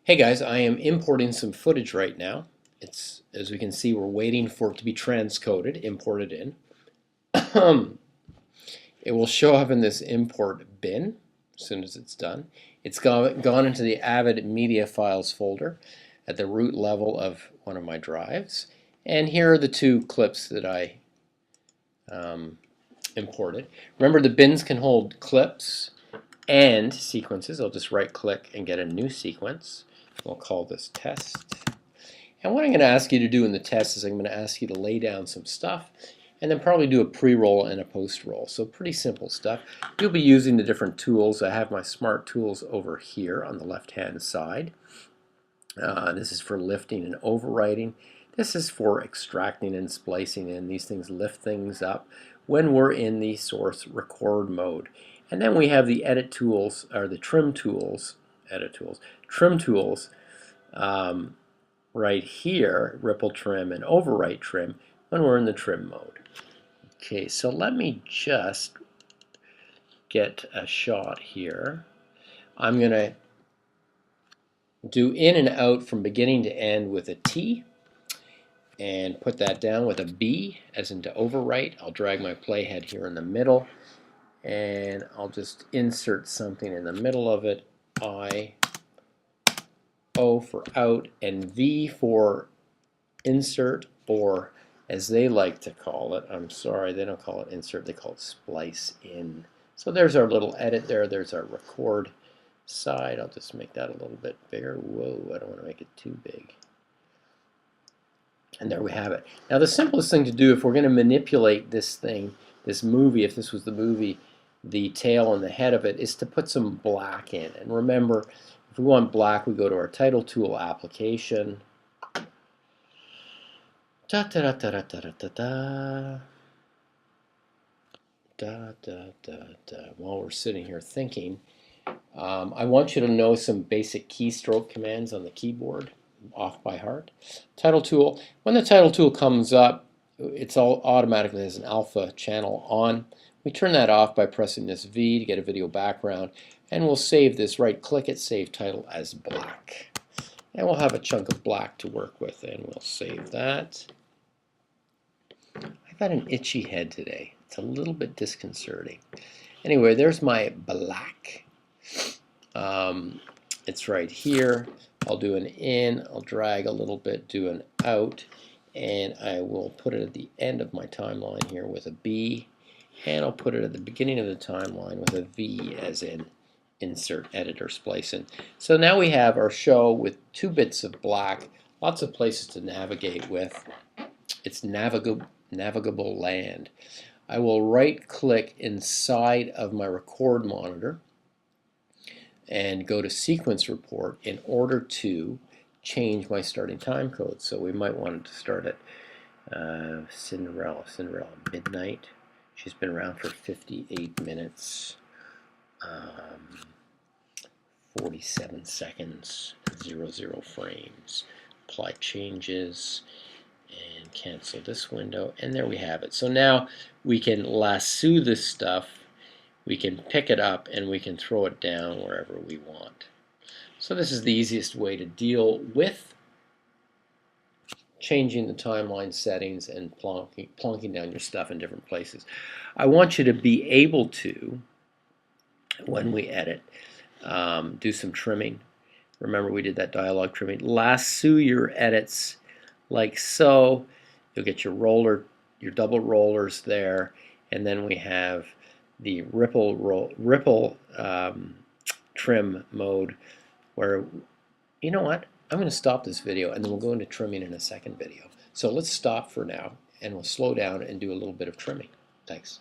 Hey guys, I am importing some footage right now. As we can see, we're waiting for it to be transcoded, imported in. It will show up in this import bin as soon as it's done. It's gone into the AVID media files folder at the root level of one of my drives. And here are the two clips that I imported. Remember, the bins can hold clips and sequences. I'll just right click and get a new sequence. We'll call this test. And what I'm going to ask you to do in the test is I'm going to ask you to lay down some stuff and then probably do a pre-roll and a post-roll. So pretty simple stuff. You'll be using the different tools. I have my smart tools over here on the left-hand side. This is for lifting and overwriting. This is for extracting and splicing in. These things lift things up when we're in the source record mode. And then we have the edit tools, or the trim tools, trim tools right here, ripple trim and overwrite trim when we're in the trim mode. Okay, so let me just get a shot here. I'm going to do in and out from beginning to end with a T and put that down with a B as in to overwrite. I'll drag my playhead here in the middle and I'll just insert something in the middle of it. I, O for out, and V for insert, or as they like to call it, I'm sorry, they don't call it insert, they call it splice in. So there's our little edit there. There's our record side. I'll just make that a little bit bigger. Whoa, I don't want to make it too big. And there we have it. Now the simplest thing to do if we're going to manipulate this thing, this movie, if this was the movie, the tail and the head of it, is to put some black in. And remember, if we want black, we go to our title tool application. Da da da da da da da da da da da da. While we're sitting here thinking, I want you to know some basic keystroke commands on the keyboard off by heart. Title tool. When the title tool comes up, it's all automatically has an alpha channel on. We turn that off by pressing this V to get a video background, and we'll save this. Right click it, save title as black. And we'll have a chunk of black to work with, and we'll save that. I've got an itchy head today. It's a little bit disconcerting. Anyway, there's my black. It's right here. I'll do an in, I'll drag a little bit, do an out, and I will put it at the end of my timeline here with a B, and I'll put it at the beginning of the timeline with a V as in insert, edit, or splice in. So now we have our show with 2 bits of black, lots of places to navigate with. It's navigable land. I will right click inside of my record monitor and go to sequence report in order to change my starting time code. So we might want it to start at Cinderella midnight. She's been around for 58 minutes, 47 seconds, 00 frames. Apply changes and cancel this window, and there we have it. So now we can lasso this stuff, we can pick it up, and we can throw it down wherever we want. So this is the easiest way to deal with changing the timeline settings and plonking down your stuff in different places. I want you to be able to, when we edit, do some trimming. Remember, we did that dialogue trimming. Lasso your edits like so. You'll get your roller, your double rollers there, and then we have the ripple trim mode, where, you know what, I'm going to stop this video and then we'll go into trimming in a second video. So let's stop for now and we'll slow down and do a little bit of trimming. Thanks.